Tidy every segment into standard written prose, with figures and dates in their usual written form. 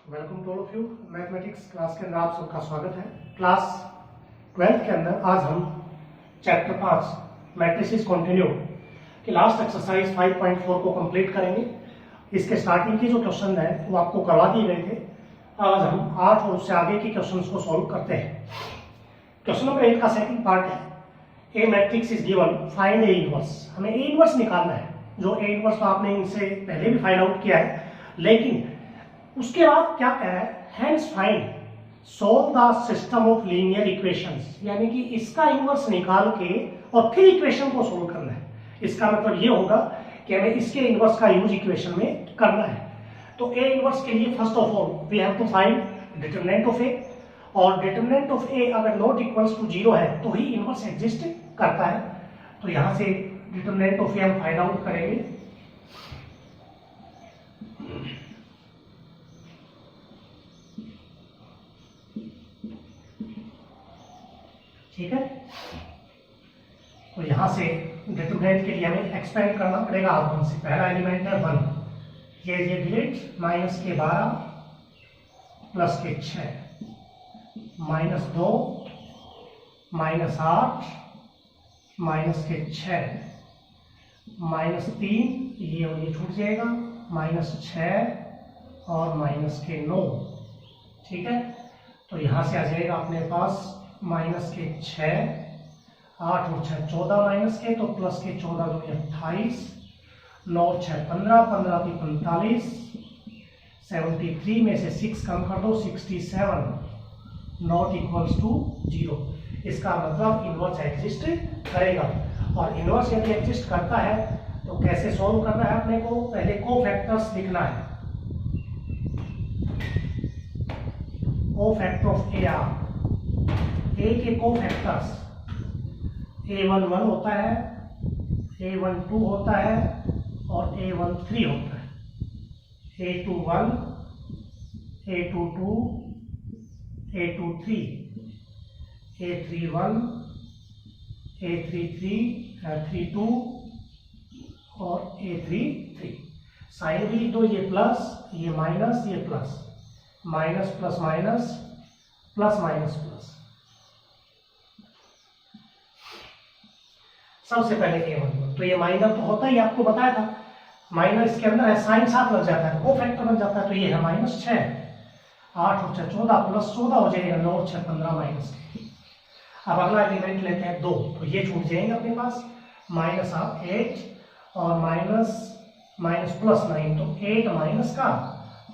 Welcome to all of you. Mathematics class के अंदर आप सबका स्वागत है। क्लास 12th के अंदर आज हम चैप्टर 5 मैट्रिसेस कंटिन्यू की लास्ट एक्सरसाइज 5.4 को कंप्लीट करेंगे। इसके स्टार्टिंग के जो क्वेश्चन है वो आपको करवा दिए गए थे। आज हम 8 और उससे आगे के क्वेश्चंस को सॉल्व करते हैं। क्वेश्चन नंबर 8 का सेकंड पार्ट है, A matrix is given, find A inverse. हमें ए इनवर्स निकालना है। जो ए इनवर्स तो आपने इनसे पहले भी फाइंड आउट किया है, लेकिन उसके बाद क्या कह रहा है, hence find solve the system of linear equations, यानी कि इसका इनवर्स निकाल के और फिर इक्वेशन को सोल्व करना है। इसका मतलब ये होगा कि हमें इसके इनवर्स का यूज इक्वेशन में करना है। तो ए इनवर्स के लिए first of all we have to find determinant of A, और डिटरमिनेंट ऑफ ए अगर नॉट इक्वल्स टू 0 है तो ही इनवर्स एग्जिस्ट करता है। तो यहां से डिटरमिनेंट ऑफ ए हम फाइंड आउट करेंगे। ठीक है, तो यहां से डिटरमिनेंट के लिए हमें एक्सपेंड करना पड़ेगा R1 से। पहला एलिमेंट है 1, ये डिजिट माइनस के 12 प्लस के 6 माइनस 2 माइनस 8 माइनस के 6 माइनस 3, ये और ये छूट जाएगा, माइनस 6 और माइनस के 9। ठीक है, तो यहां से आ जाएगा अपने पास माइनस के 6, 8 और 6 14 माइनस के, तो प्लस के 14 2 28, 9 6 15, 15 3 45, 73 में से 6 कम कर दो 67, नॉट इक्वल्स टू 0। इसका मतलब इनवर्स एग्जिस्ट करेगा। और इनवर्स यदि एग्जिस्ट करता है तो कैसे सॉल्व करना है अपने को, पहले कोफैक्टर्स लिखना है। कोफैक्टर ऑफ ए आर, ए के कोफैक्टर्स A11 होता है, A12 होता है और A13 होता है। A21, A22, A23, A31, A33, A32 और A33। साइन भी लिख दो, ये प्लस ये माइनस ये plus, minus plus minus plus minus plus. सबसे पहले A11, तो ये माइनर तो होता ही, आपको बताया था माइनर इसके अंदर है, साइन साथ लग जाता है, कोफैक्टर बन जाता है। तो ये है माइनस 6, 8 और 6 14 प्लस 14 हो जाएगा, 9 और 6 15 माइनस। अब अगला एलिमेंट लेते हैं 2, तो ये छूट जाएंगे अपने पास, माइनस 8 और माइनस प्लस 9, तो 8 माइनस का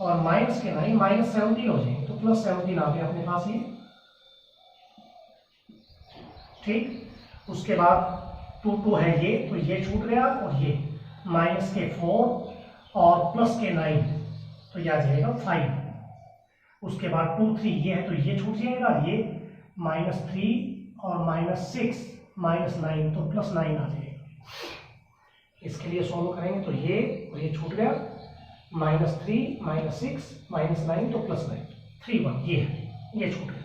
और माइनस के 9 माइनस 17 हो जाएंगे, तो प्लस 17 आ गया अपने पास ये। ठीक, उसके बाद 2 है ये, तो ये छूट गया, और ये माइनस के 4 और प्लस के 9, तो ये आ जाएगा 5। उसके बाद 2 3 ये है, तो ये छूट जाएगा, ये माइनस 3 और माइनस 6 माइनस 9, तो प्लस 9 आ जाएगा। इसके लिए सोल्व करेंगे तो ये और ये छूट गया, माइनस 3 माइनस 6 माइनस 9, तो प्लस 9 3 1, ये है, ये छूट गया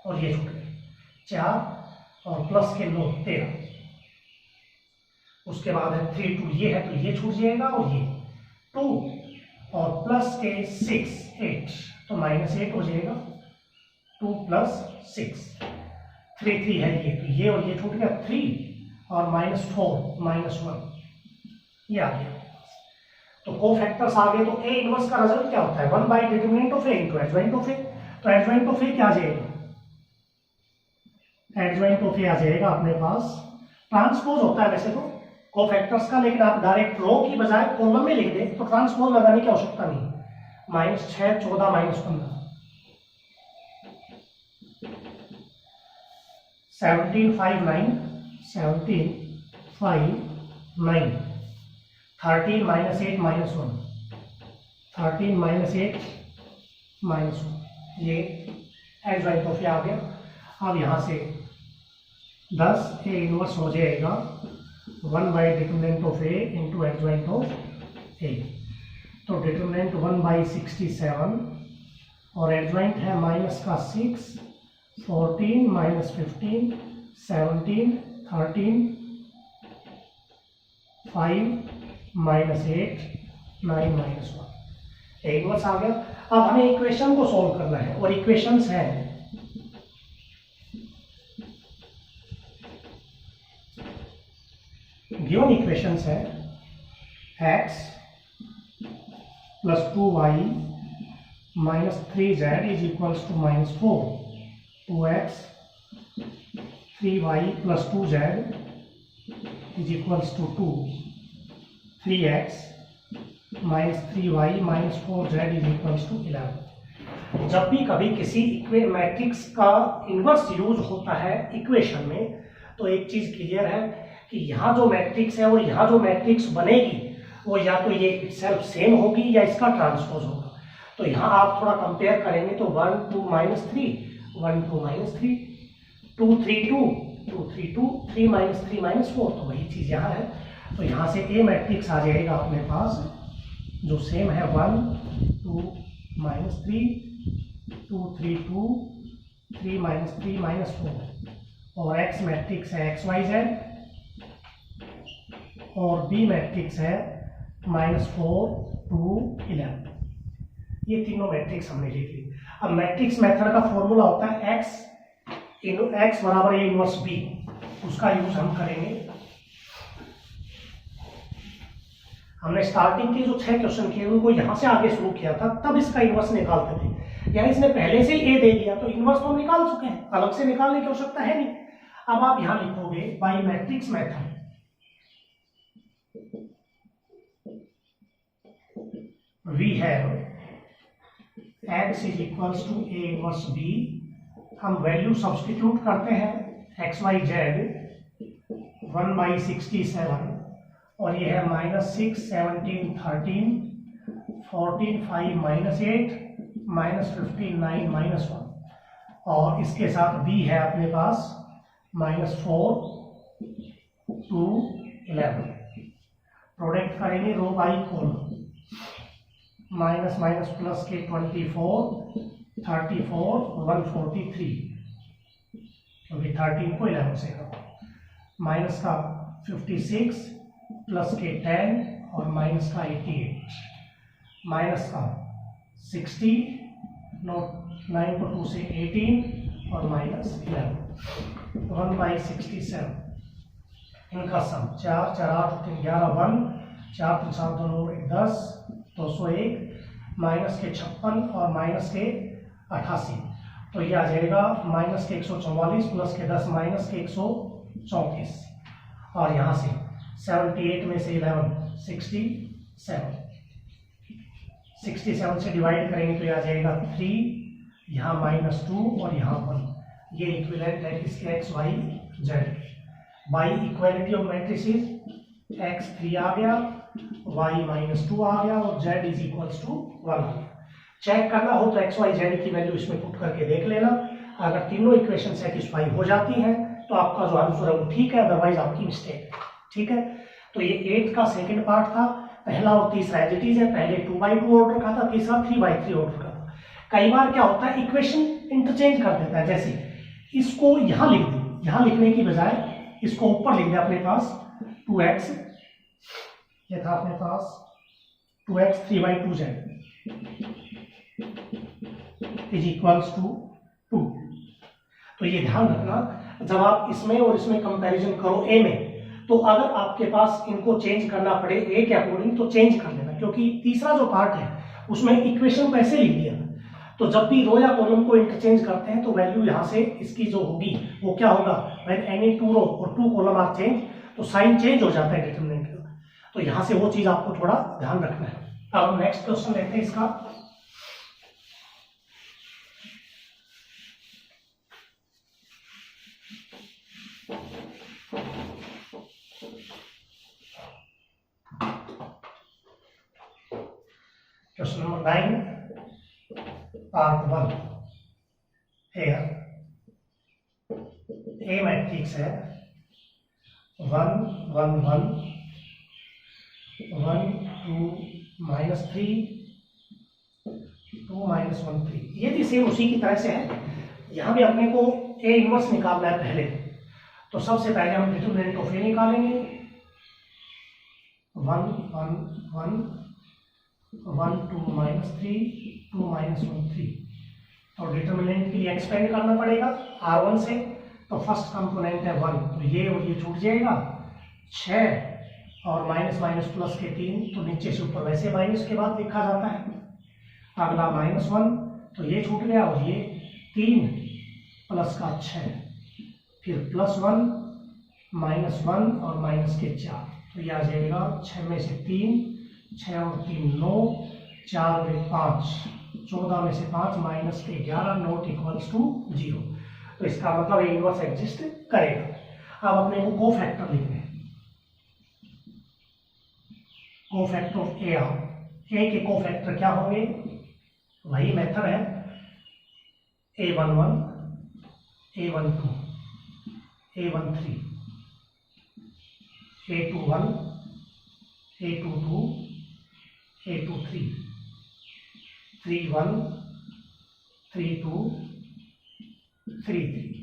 और ये छूट गया 4 और प्लस के 9 13। उसके बाद है 3 2, ये है, तो ये छूट जाएगा, और ये 2 और प्लस के 6 8, तो माइनस 8 हो जाएगा, 2 प्लस 6 3 3 है ये, तो ये और ये छूट गया, 3 और माइनस 4 माइनस 1, ये आ गया। तो कोफैक्टर्स आ गए। तो ए इनवर्स का रिजल्ट क्या होता है, 1 by determinant of A into adjoint of A. तो एडजॉइंट ऑफ ए क्या आ जाएगा, एडजॉइंट ऑफ ए आ जाएगा अपने पास, ट्रांसपोज होता है वैसे तो कोफैक्टर्स का, लेकिन आप डायरेक्ट रो की बजाय कॉलम में लिख दें तो ट्रांसपोज लगाने की आवश्यकता नहीं। Minus 6 14 minus 15, 17 5 9, 17 5 9, 13 minus 8 minus 1, 13 minus 8 minus 1, ये एडजॉइंट ऑफ ए आ गया। अब यहाँ से 10 ए इनवर्स हो जाएगा 1 by determinant of A into adjoint of A. तो डिटरमिनेंट 1 बाई 67 और एडजॉइंट है माइनस का 6, 14 minus 15, 17 13 5 minus 8 9 minus 1। A inverse आ गया। अब हमें इक्वेशन को सॉल्व करना है और इक्वेशंस हैं गिवन इक्वेशंस है x plus 2y minus 3z is equals to -4, 2x 3y plus 2z is equals to 2, 3x minus 3y minus 4z is equals to 11। जब भी कभी किसी मैट्रिक्स का इन्वर्स यूज होता है इक्वेशन में, तो एक चीज क्लियर है कि यहाँ जो मैट्रिक्स है और यहाँ जो मैट्रिक्स बनेगी वो या तो ये इटसेल्फ सेम होगी या इसका ट्रांसपोज होगा। तो यहाँ आप थोड़ा कंपेयर करेंगे तो 1 2 -3, 1 2 -3, 2 3 2, 2 3 2, 3 -3 -4, तो वही चीज यहाँ है। तो यहाँ से ए मैट्रिक्स आ जाएगा अपने पास जो सेम है 1 2 -3, 2 3 2, 3 -3 -4, और एक्स मैट्रिक्स है XYZ, और बी मैट्रिक्स है -4 2 11। ये तीनों मैट्रिक्स हमने लिख ली। अब मैट्रिक्स मेथड का फॉर्मूला होता है x बराबर ए इनवर्स बी, उसका यूज हम करेंगे। हमने स्टार्टिंग के जो 6 क्वेश्चन किए उनको यहां से आगे शुरू किया था, तब इसका इनवर्स निकालते थे। यानी इसने पहले से ही ए दे दिया तो इनवर्स तो हम निकाल चुके हैं, अलग से निकालने की आवश्यकता है नहीं। अब आप यहां लिखोगे by matrix method we have x is equals to a inverse b। हम वैल्यू सब्स्टिट्यूट करते हैं x y z 1/67, और ये है -6 17 13 14 5 -8 -15 9 -1, और इसके साथ b है अपने पास -4 2 11। प्रोडक्ट करेंगे row by column, minus minus plus के 24 34 143, क्योंकि 13 को 11 से करो, माइनस का 56 प्लस के 10 और माइनस का 88, माइनस का 60 9 को 2 से 18 और माइनस 11 1/67। इनका सम 4 4 8 3 11 1 4 3 7 2 1 10 201 माइनस के 56 और माइनस के 88, तो ये आ जाएगा माइनस के 144 प्लस के 10 माइनस के 134, और यहाँ से 78 में से 11 67 से डिवाइड करेंगे तो ये आ जाएगा 3, यहाँ -2 और यहाँ 1। ये इक्विवेलेंट है किसके x y z। By equality of matrices x 3 आ गया, y -2 आ गया और z इज इक्वल्स टू 1 आ गया। चेक करना हो तो x y z की वैल्यू इसमें पुट करके देख लेना। अगर तीनों इक्वेशन सेटिस्फाई हो जाती है तो आपका जो आंसर है वो ठीक है, अदरवाइज आपकी मिस्टेक है। ठीक है, तो ये 8 का सेकंड पार्ट था। पहला और तीसरा एज इट इज है, पहले 2/2 ऑर्डर का था, तीसरा 3/3 ऑर्डर का था। कई बार क्या होता है इक्वेशन इंटरचेंज कर देता है, जैसे इसको यहाँ लिख दें, यहाँ लिखने की बजाय इसको ऊपर लिख दें अपने पास 2x, ये था अपने पास 2x 3/2z is equals to 2। तो ये ध्यान रखना जब आप इसमें और इसमें कंपैरिजन करो a में, तो अगर आपके पास इनको चेंज करना पड़े a के अकॉर्डिंग तो चेंज कर लेना, क्योंकि तीसरा जो पार्ट है उसमें इक्वेशन को ऐसे लिख दिया। तो जब भी रो या कॉलम को इंटरचेंज करते हैं तो वैल्यू यहाँ से इसकी जो होगी वो क्या होगा, व्हेन एनी 2 रो और 2 कॉलम आर चेंज, तो साइन चेंज हो जाता है डिटरमिनेंट का। तो यहाँ से वो चीज आपको थोड़ा ध्यान रखना है। अब हम नेक्स्ट क्वेश्चन लेते हैं इसका। Question number 9 part 1। here A matrix है 1 1 1 1 2 -3 2 -1 3। ये भी सेम उसी की तरह से है। यहाँ भी अपने को A इनवर्स निकालना है पहले, तो सबसे पहले हम डिटरमिनेंट ऑफ A निकालेंगे। 1 1 1 1 2 माइनस 3 2 माइनस 1 3। तो डिटर्मिनेंट के लिए एक्सपेंड करना पड़ेगा R1 से। तो फर्स्ट कंपोनेंट है 1, तो ये और ये छूट जाएगा 6 और माइनस माइनस प्लस के 3, तो नीचे से ऊपर वैसे माइनस के बाद लिखा जाता है। अगला -1, तो ये छूट गया और ये 3 प्लस का 6, फिर +1 -1 और माइनस के 4, तो ये आ जाएगा 6 में से 3, 6 और 3 9, 4 और 1 5, 14 में से 5 माइनस के 11 नॉट इक्वल्स टू 0। तो इसका मतलब ये इनवर्स एग्जिस्ट करेगा। अब अपने को कोफैक्टर लिखने हैं। कोफैक्टर ऑफ ए के कोफैक्टर क्या होंगे? वही मेथड है A11 A12 A13 A21 A22 A23 31 32 33।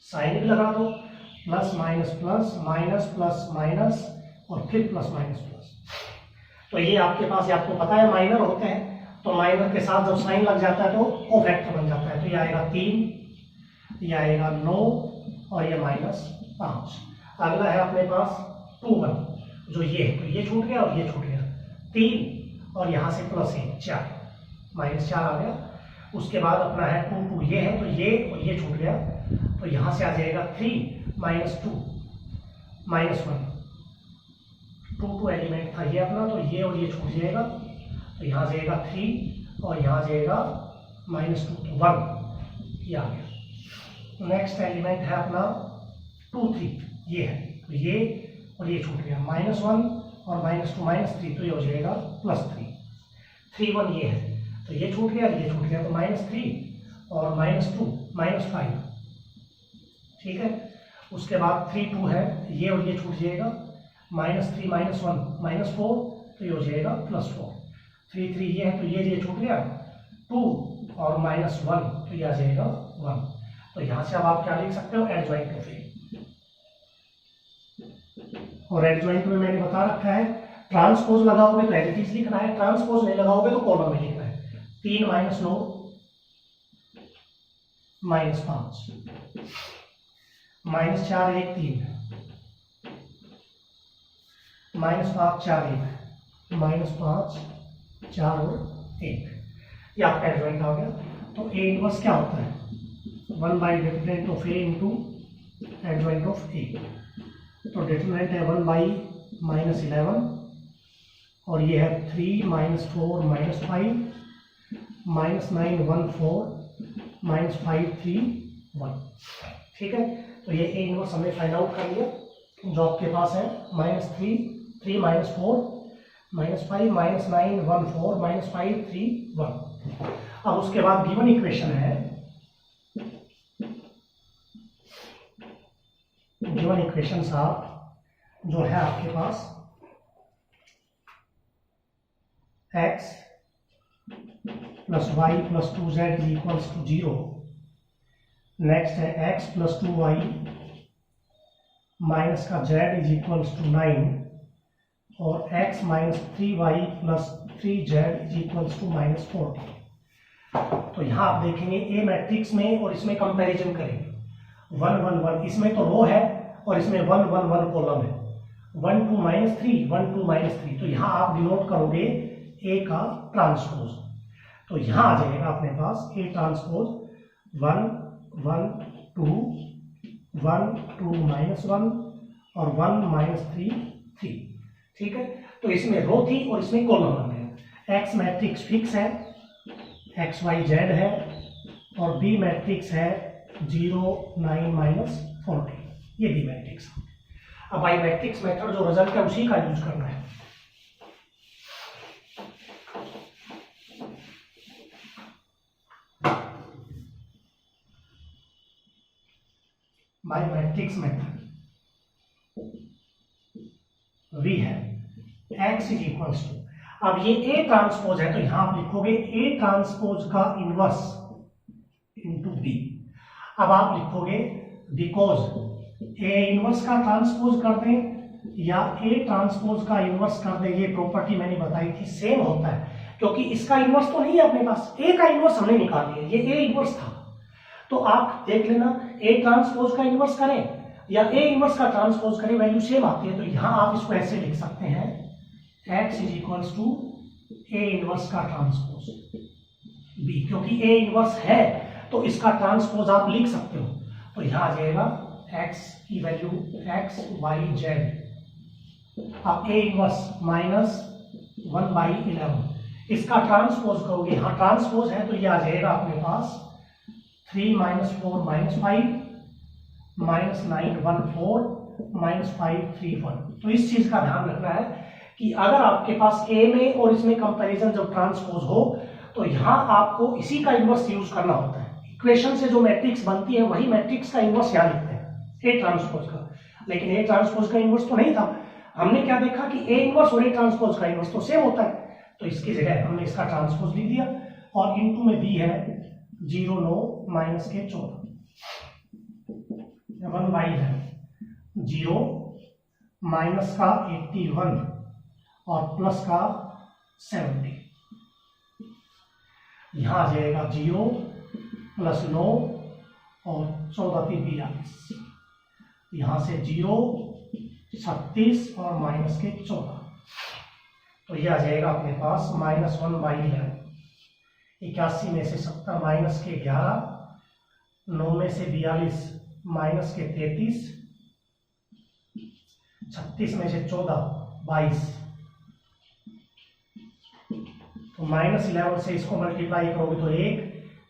Sign भी लगा दो, plus minus plus minus plus minus और फिर प्लस माइनस प्लस। तो ये आपके पास, ये आपको पता है माइनर होते हैं, तो माइनर के साथ जब साइन लग जाता है तो कोफैक्टर बन जाता है। तो ये आएगा 3, ये आएगा 9 और ये -5। अगला है अपने पास 2 1, जो ये है, तो ये छूट गया और ये छूट गया 3 और यहाँ से +1 4, -4 आ गया। उसके बाद अपना है 2 2, ये है, तो ये और ये छूट गया, तो यहाँ से आ जाएगा 3 -2 -1, 2 2 एलिमेंट था ये अपना, तो ये और ये छूट जाएगा, तो यहाँ जाएगा 3 और यहाँ जाएगा -2, तो 1 ये आ गया। नेक्स्ट एलिमेंट है अपना 2 3, ये है, तो ये और ये छूट गया, -1 और -2 -3, तो ये हो जाएगा +3 3 1 ये है, तो ये छूट गया ये छूट गया, तो -3 और -2 -5, ठीक है। उसके बाद 3 2 है, ये और ये छूट जाएगा, -3 -1 -4, तो ये हो जाएगा +4 3 3 ये है, तो ये छूट गया 2 और -1, तो ये आ जाएगा 1। तो यहाँ से अब आप क्या लिख सकते हो? Adjoint of A. और एडजॉइंट में मैंने बता रखा है, ट्रांसपोज लगाओगे तो एडिटीज लिखना है, ट्रांसपोज नहीं लगाओगे तो कॉलम में लिखना है। 3 -9 -5 -4 1 3 -5 4 1 -5 4 और 1, ये आपका एडजॉइंट आ गया। तो ए इनवर्स क्या होता है? 1 determinant of A into adjoint of A. तो डिटरमिनेंट है 1 -11 और ये है 3 -4 -5 -9 1 4 -5 3 1, ठीक है। तो ये ए इनवर्स हमने फाइंड आउट कर लिया, जो आपके पास है -3 3 -4 -5 -9 1 4 -5 3 1। अब उसके बाद गिवन इक्वेशन है, गिवन इक्वेशन साहब जो है आपके पास x + y + 2z = 0। नेक्स्ट है x + 2y माइनस का z = 9 और x - 3y + 3z = -40। तो यहाँ आप देखेंगे ए मैट्रिक्स में और इसमें कंपैरिजन करेंगे, 1 1 1 इसमें तो रो है और इसमें 1 1 1 कॉलम है, 1 2 -3 1 2 -3। तो यहाँ आप डिनोट करोगे ए का ट्रांसपोज, तो यहाँ आ जाएगा अपने पास ए ट्रांसपोज 1 1 2 1 2 -1 और 1 -3 3, ठीक है। तो इसमें रो थी और इसमें कॉलम आ गया। एक्स मैट्रिक्स फिक्स है, एक्स वाई जेड है, और बी मैट्रिक्स है 0 9 -40, ये बी मैट्रिक्स। अब बाई मैट्रिक्स मेथड जो रिजल्ट है उसी का यूज करना है। बाई मैट्रिक्स मेथड वी है x = अब ये ए ट्रांसपोज है, तो यहां आप लिखोगे ए ट्रांसपोज का इनवर्स इंटू बी। अब आप लिखोगे बिकॉज ए इनवर्स का ट्रांसपोज कर दें या ए ट्रांसपोज का इनवर्स कर दें, ये प्रॉपर्टी मैंने बताई थी, सेम होता है, क्योंकि इसका इनवर्स तो नहीं है अपने पास, ए का इनवर्स हमने निकाल लिया, ये ए इनवर्स था। तो आप देख लेना, ए ट्रांसपोज का इनवर्स करें या ए इनवर्स का ट्रांसपोज करें, वैल्यू सेम आती है। तो यहां आप इसको ऐसे लिख सकते हैं, x is equals to A inverse का ट्रांसपोज बी, क्योंकि ए इनवर्स है तो इसका ट्रांसपोज आप लिख सकते हो। तो यहां आ जाएगा x की वैल्यू x y z, अब ए इनवर्स माइनस 1/11, इसका ट्रांसपोज करोगे, यहां ट्रांसपोज है तो ये आ जाएगा अपने पास 3 - 4 - 5 -9 1 4 -5 3 1। तो इस चीज का ध्यान रखना है कि अगर आपके पास ए में और इसमें कंपैरिजन जब ट्रांसपोज हो तो यहां आपको इसी का इनवर्स यूज करना होता है। इक्वेशन से जो मैट्रिक्स बनती है वही मैट्रिक्स का इनवर्स यहां लिखते हैं ए ट्रांसपोज का, लेकिन ए ट्रांसपोज का इनवर्स तो नहीं था। हमने क्या देखा कि ए इनवर्स और ए ट्रांसपोज का इनवर्स तो सेम होता है, तो इसकी जगह हमने इसका ट्रांसपोज लिख दिया। और इनटू में दी है 0 9 माइनस के 14 1/11, 0 माइनस का 81 और प्लस का 70, यहां आ जाएगा 0 + 9 और 14 × 42, यहां से 0 36 और माइनस के 14, तो यह आ जाएगा अपने पास -1/11। 81 में से 70 माइनस के 11, 9 में से 42 माइनस के 33, 36 में से 14 22, तो -11 से इसको मल्टीप्लाई करोगे तो 1,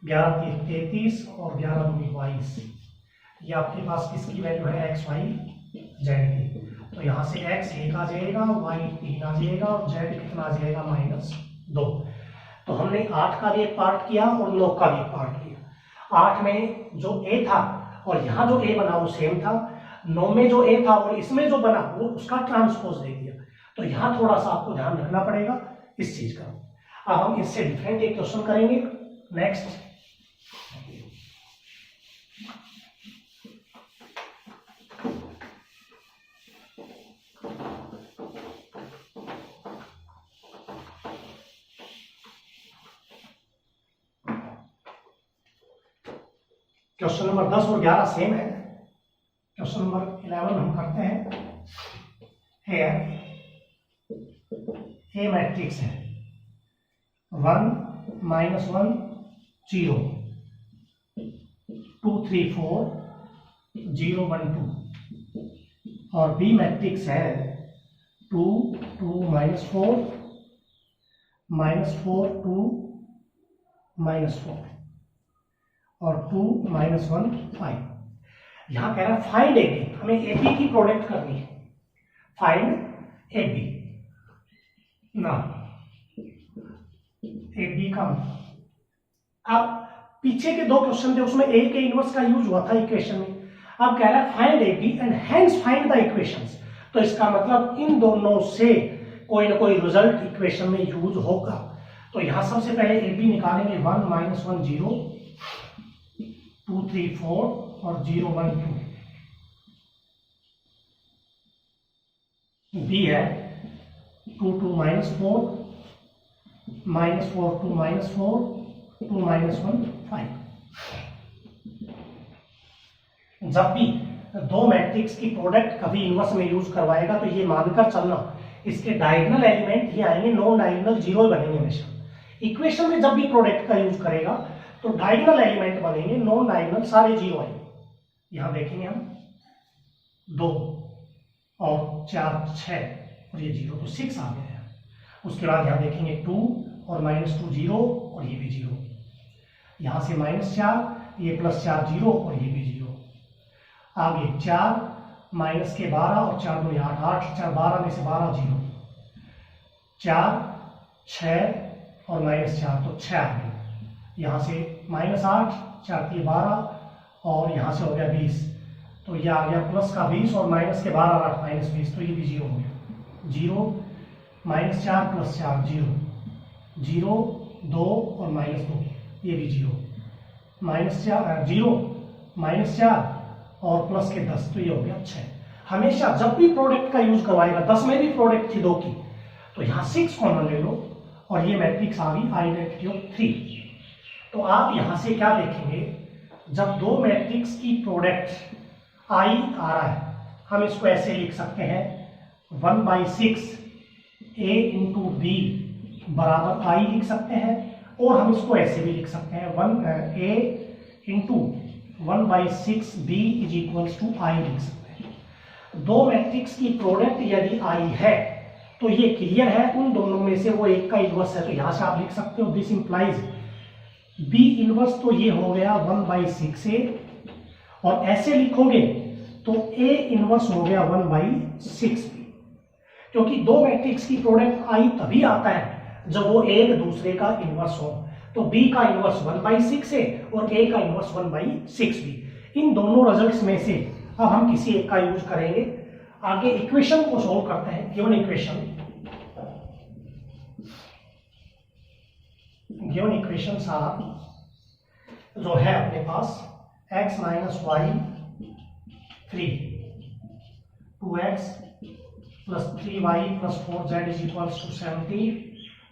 11 × 3 33 और 11 × 2 22। ये आपके पास किसकी वैल्यू है, x y z की। तो यहां से x 1 आ जाएगा, y 3 आ जाएगा और z कितना आ जाएगा -2। तो हमने 8 का भी एक पार्ट किया और 9 का भी एक पार्ट किया। 8 में जो a था और यहाँ जो a बना वो सेम था, 9 में जो a था और इसमें जो बना वो उसका ट्रांसपोज दे दिया। तो यहाँ थोड़ा सा आपको ध्यान रखना पड़ेगा इस चीज का। अब हम इससे डिफरेंट एक क्वेश्चन करेंगे। नेक्स्ट, क्वेश्चन नंबर 10 और 11 सेम है। क्वेश्चन नंबर 11 हम करते हैं। हेयर ए मैट्रिक्स है 1 -1 0 2 3 4 0 1 2, और बी मैट्रिक्स है 2 2 -4 -4 2 -4 और 2 -1 5। यहां कह रहा है फाइंड ए बी, हमें ए बी की प्रोडक्ट करनी है। फाइंड ए बी ना, ए बी का अब पीछे के 2 क्वेश्चन थे उसमें ए के इनवर्स का यूज हुआ था इक्वेशन में। अब कह रहा है find A B and hence find the equations. तो इसका मतलब इन दोनों से कोई ना कोई रिजल्ट इक्वेशन में यूज होगा। तो यहां सबसे पहले ए बी निकालेंगे 1 -1 0 2 3 4 और 0 1 2। बी है 2 2 -4 -4 2 -4 2 -1 5। जब भी 2 मैट्रिक्स की प्रोडक्ट कभी इनवर्स में यूज करवाएगा तो ये मानकर चलना इसके डायगोनल एलिमेंट ही आएंगे, नॉन डायगोनल 0 बनेंगे हमेशा। इक्वेशन में जब भी प्रोडक्ट का यूज करेगा तो डायगोनल एलिमेंट बनेंगे, नॉन डायगोनल सारे 0 आएंगे। यहां देखेंगे हम 2 और 4 6 और ये 0, तो 6 आ गया है। उसके बाद यहां देखेंगे 2 और -2 0 और ये भी 0। यहां से -4, ये +4 0 और ये भी 0। आगे 4 माइनस के 12 और 4 2 8 8 4 12 में से 12 0, 4 6 और -4 तो 6 आ गए। यहाँ से -8 4 3 12 और यहाँ से हो गया 20, तो ये आ गया प्लस का 20 और माइनस के 12 8 -20, तो ये भी 0 हो गया। 0 -4 + 4 0 0 2 और -2 ये भी 0 -4 0 -4 और प्लस के 10, तो ये हो गया 6। हमेशा जब भी प्रोडक्ट का यूज करवाएगा, 10 में भी प्रोडक्ट थी 2 की, तो यहाँ 6 कॉमन ले लो और ये मैट्रिक्स आ गई आइडेंटिटी ऑफ 3। तो आप यहाँ से क्या देखेंगे, जब 2 मैट्रिक्स की प्रोडक्ट आई आ रहा है, हम इसको ऐसे लिख सकते हैं 1/6 A इंटू बी बराबर आई लिख सकते हैं, और हम इसको ऐसे भी लिख सकते हैं 1 A into 1/6 B is equals to I लिख सकते हैं। 2 मैट्रिक्स की प्रोडक्ट यदि आई है तो ये क्लियर है, उन दोनों में से वो एक का इनवर्स है, तो यहां से आप लिख सकते हो दिस इंप्लाइज B इनवर्स, तो ये हो गया 1/6A, और ऐसे लिखोगे तो A इनवर्स हो गया 1/6B, क्योंकि 2 मैट्रिक्स की प्रोडक्ट आई तभी आता है जब वो एक दूसरे का इनवर्स हो। तो B का इनवर्स 1/6A और A का इनवर्स 1/6B। इन दोनों रिजल्ट्स में से अब हम किसी एक का यूज करेंगे। आगे इक्वेशन को सॉल्व करते हैं। गिवन इक्वेशन जो है अपने पास x minus y 3 2x plus 3y plus 4z is equals to 70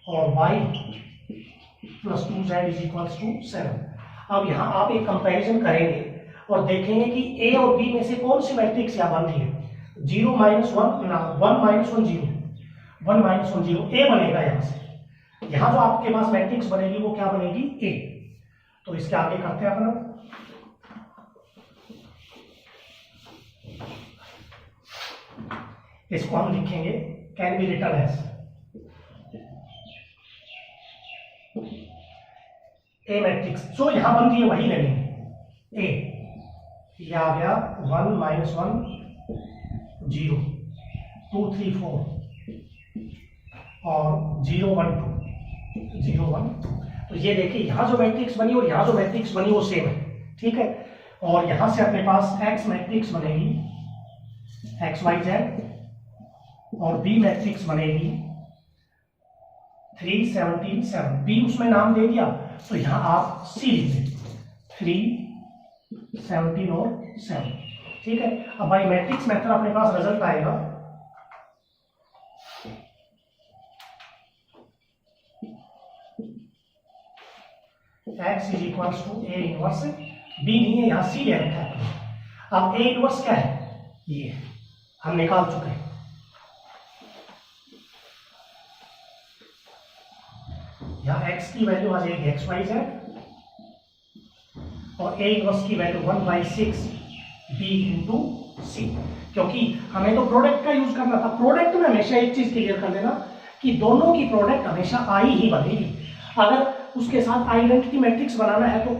और y plus 2z is equals to 7। अब यहाँ आप एक कंपैरिजन करेंगे और देखेंगे कि a और b में से कौन सी मैट्रिक्स यहाँ बन रही है। 0 -1 1 -1 0 1 -1 0 a बनेगा। यहाँ से यहाँ जो आपके पास मैट्रिक्स बनेगी वो क्या बनेगी, a। तो इसके आगे करते हैं अपना, इसको हम लिखेंगे can be written as a matrix. जो यहां बनती है वही लेंगे। ए ये आ गया 1 -1 0 2 3 4 और 0 1 2 0 1 2। तो ये देखिए यहां जो मैट्रिक्स बनी और यहां जो मैट्रिक्स बनी वो सेम है, ठीक है। और यहां से अपने पास एक्स मैट्रिक्स बनेगी एक्स वाई जेड, और बी मैट्रिक्स बनेगी 3 17 7। बी उसमें नाम दे दिया तो यहां आप सी लिख दें 3 17 और 7, ठीक है। अब बाई मैट्रिक्स मेथड अपने पास रिजल्ट आएगा x is equals to A inverse, B नहीं है यहां सी ले रखा है। अब ए इनवर्स क्या है, ये हम निकाल चुके हैं। यहाँ x की वैल्यू आ जाएगी एक्स वाई जेड और a इनवर्स की वैल्यू 1/6 b इंटू सी, क्योंकि हमें तो प्रोडक्ट का यूज करना था। प्रोडक्ट में हमेशा एक चीज क्लियर कर देना कि दोनों की प्रोडक्ट हमेशा आई ही बनेगी। अगर उसके साथ आइडेंटिटी मैट्रिक्स बनाना है तो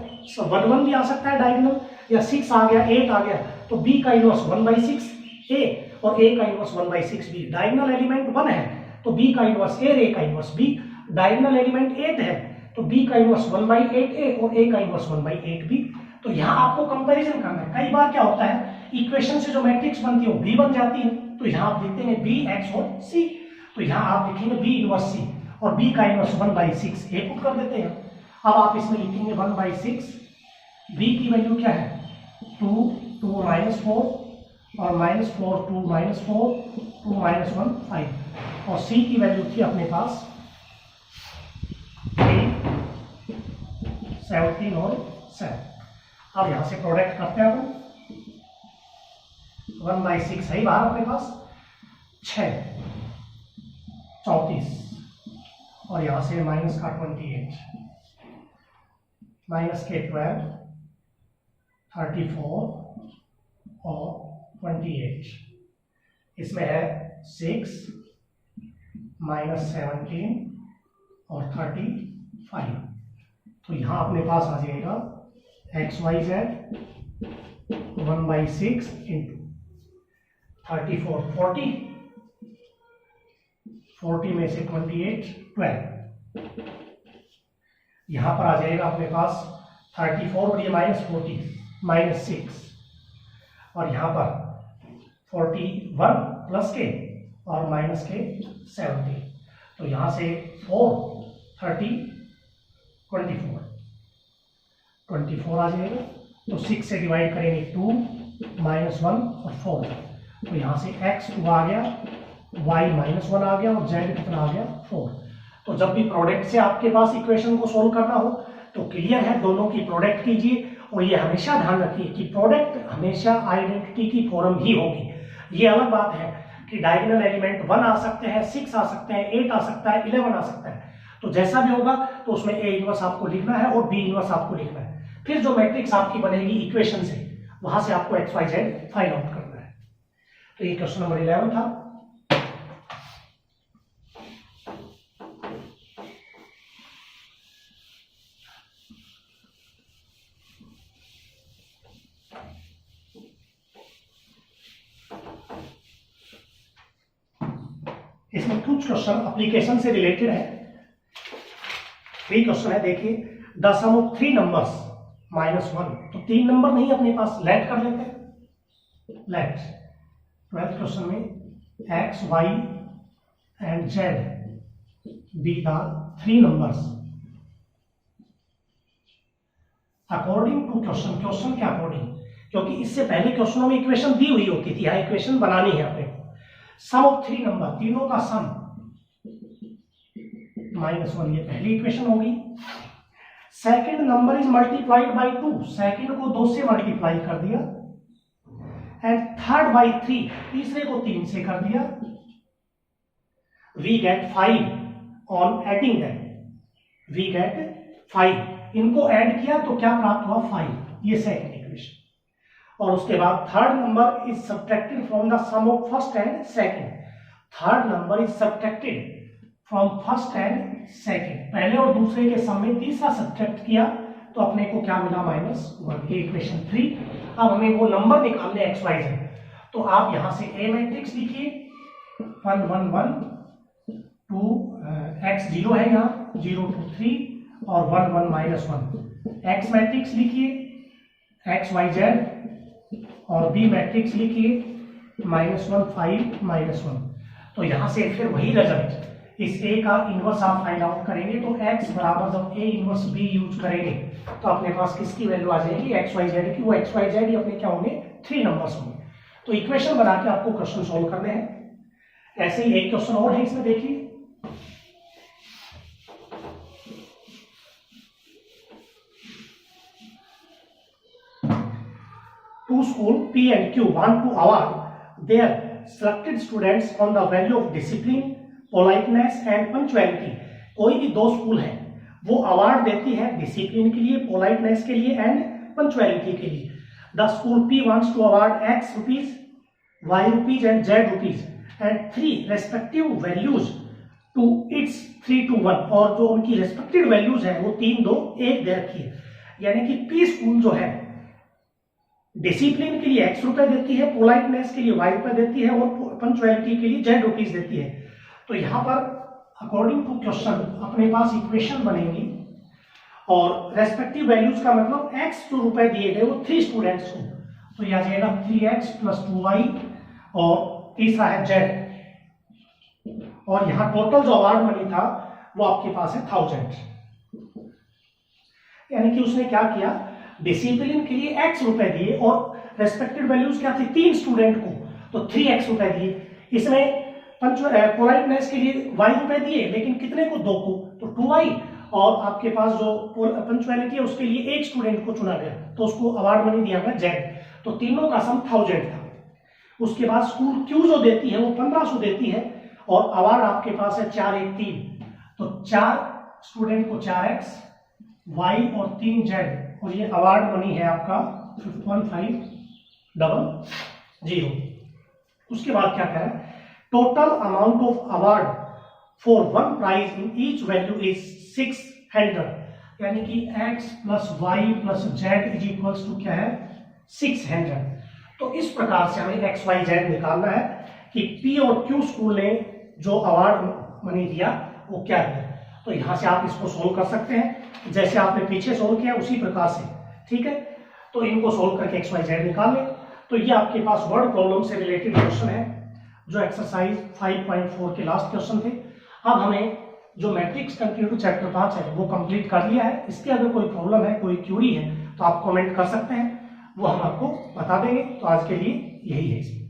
1 1 भी आ सकता है डायगोनल, या 6 आ गया 8 आ गया, तो b का इनवर्स 1/6 a और a का इनवर्स 1/6 b। डायगोनल एलिमेंट 1 है तो b का इनवर्स a और a का इनवर्स b। डायगोनल एलिमेंट 8 है तो b का इनवर्स 1/8a और a का इनवर्स 1/8b। तो यहाँ आपको कंपैरिजन करना है। कई बार क्या होता है, इक्वेशन से जो मैट्रिक्स बनती है वो b बन जाती है, तो यहाँ आप लिखते हैं b x और c। तो यहाँ आप लिखेंगे b इनवर्स c और b का इनवर्स 1/6 a पुट कर देते हैं। अब आप इसमें लिखेंगे 1/6, b की वैल्यू क्या है 2 2 -4 और -4 2 -4 2 -1 5, और c की वैल्यू थी अपने पास 17 और 7। अब यहां से प्रोडक्ट करते हैं अपन, 1/6 है बाहर अपने पास 6 34 और यहां से माइनस का 28 माइनस के 12 34 और 28, इसमें है 6 -17 और 35। तो यहां अपने पास आ जाएगा एक्स वाई जेड 1/6 इंटू 34 40 में से 28 12। यहां पर आ जाएगा अपने पास 34 और ये -40 -6 और यहां पर 41 प्लस के और माइनस के 70। तो यहां से 4 30 24 आ जाएगा। तो 6 से डिवाइड करेंगे 2 -1 और 4। तो यहाँ से x2 आ गया, y -1 आ गया और z कितना आ गया 4। तो जब भी प्रोडक्ट से आपके पास इक्वेशन को सोल्व करना हो तो क्लियर है, दोनों की प्रोडक्ट कीजिए। और ये हमेशा ध्यान रखिए कि प्रोडक्ट हमेशा आइडेंटिटी की फॉर्म ही होगी। ये अलग बात है कि डायगोनल एलिमेंट 1 आ सकते हैं, 6 आ सकते हैं, 8 आ सकता है, 11 आ सकता है। तो जैसा भी होगा तो उसमें A इनवर्स आपको लिखना है और B इनवर्स आपको लिखना है। फिर जो मैट्रिक्स आपकी बनेगी इक्वेशन से, वहां से आपको x y z find out करना है। तो ये क्वेश्चन नंबर 11 था। इसमें कुछ क्वेश्चन एप्लीकेशन से रिलेटेड है। 3 क्वेश्चन है, देखिए द सम ऑफ 3 नंबर्स -1। तो 3 नंबर नहीं अपने पास, लेट कर लेते हैं। लेट 12th क्वेश्चन में x y and z be the 3 numbers according to question. Question के अकॉर्डिंग, क्योंकि इससे पहले क्वेश्चनों में इक्वेशन दी हुई होती थी, यहाँ इक्वेशन बनानी है अपने को। सम ऑफ 3 नंबर, तीनों का सम -1, ये पहली इक्वेशन होगी। Second number is multiplied by 2, second को 2 से मल्टीप्लाई कर दिया। एंड थर्ड बाय 3, तीसरे को 3 से कर दिया। We get 5 on adding them, we get 5, इनको ऐड किया तो क्या प्राप्त हुआ 5, ये सेकंड इक्वेशन। और उसके बाद third number is subtracted from the sum of first and second, third number is subtracted from first and second, पहले और दूसरे के सम में तीसरा सब्ट्रैक्ट किया तो अपने को क्या मिला -1, ये इक्वेशन 3। अब हमें वो नंबर निकालने x y z, तो आप यहां से A मैट्रिक्स लिखिए 1 1 1 2, x 0 है यहाँ 0 2 3 और 1 1 -1। x मैट्रिक्स लिखिए x y z और B मैट्रिक्स लिखिए -1 5 -1। तो यहां से फिर वही रिजल्ट, इस A का इनवर्स आप फाइंड आउट करेंगे तो x बराबर जब A इनवर्स B यूज करेंगे तो अपने पास किसकी वैल्यू आ जाएगी x y z की। वो x y z ही अपने क्या होंगे 3 नंबर्स होंगे। तो इक्वेशन बना के आपको क्वेश्चन सोल्व करने हैं। ऐसे ही एक क्वेश्चन और है इसमें, देखिए to school P and Q want to award their selected students on the value of discipline, politeness and punctuality। कोई भी 2 स्कूल है वो अवार्ड देती है डिसिप्लिन के लिए, पोलाइटनेस के लिए एंड पंक्चुअलिटी के लिए। The school P wants to award X rupees, Y rupees and Z rupees and 3 respective values to its 3 to 1। और जो उनकी रेस्पेक्टिव वैल्यूज है वो 3 2 1 दे रखी है। यानी कि P स्कूल जो है डिसिप्लिन के लिए x रुपए देती है, पोलाइटनेस के लिए y रुपए देती है और पंक्चुअलिटी के लिए z रुपीस देती है। तो यहाँ पर अकॉर्डिंग टू क्वेश्चन अपने पास इक्वेशन बनेगी और रेस्पेक्टिव वैल्यूज का मतलब x जो रुपए दिए गए वो 3 स्टूडेंट्स को, तो यह आ जाएगा 3x + 2y और तीसरा है z। और यहाँ टोटल जो अवार्ड मनी था वो आपके पास है 1000। यानी कि उसने क्या किया, डिसिप्लिन के लिए x रुपए दिए और रेस्पेक्टेड वैल्यूज क्या थी 3 स्टूडेंट को, तो 3x रुपए दिए। इसमें पोलाइटनेस के लिए y रुपए दिए लेकिन कितने को 2 को, तो 2y। और आपके पास जो पंक्चुअलिटी है उसके लिए 1 स्टूडेंट को चुना गया तो उसको अवार्ड मनी दिया गया z। तो तीनों का सम 1000 था। उसके बाद स्कूल Q जो देती है वो 1500 देती है और अवार्ड आपके पास है 4 1 3, तो 4 स्टूडेंट को 4x y और 3 z, और ये अवार्ड मनी है आपका 1500। उसके बाद क्या कह रहा है, total amount of award for 1 prize in each value is 600। यानी कि x + y + z is equals to क्या है 600। तो इस प्रकार से हमें x y z निकालना है कि P और Q स्कूल ने जो अवार्ड मनी दिया वो क्या दिया। तो यहां से आप इसको सोल्व कर सकते हैं जैसे आपने पीछे सोल्व किया उसी प्रकार से, ठीक है। तो इनको सोल्व करके x y z निकाल लें। तो ये आपके पास वर्ड प्रॉब्लम से रिलेटेड क्वेश्चन है जो एक्सरसाइज 5.4 के लास्ट क्वेश्चन थे। अब हमें जो मैट्रिक्स कंटिन्यू चैप्टर 5 है वो कंप्लीट कर लिया है। इसके अगर कोई प्रॉब्लम है, कोई क्यूरी है तो आप कमेंट कर सकते हैं। वो हम आपको बता देंगे। तो आज के लिए यही है।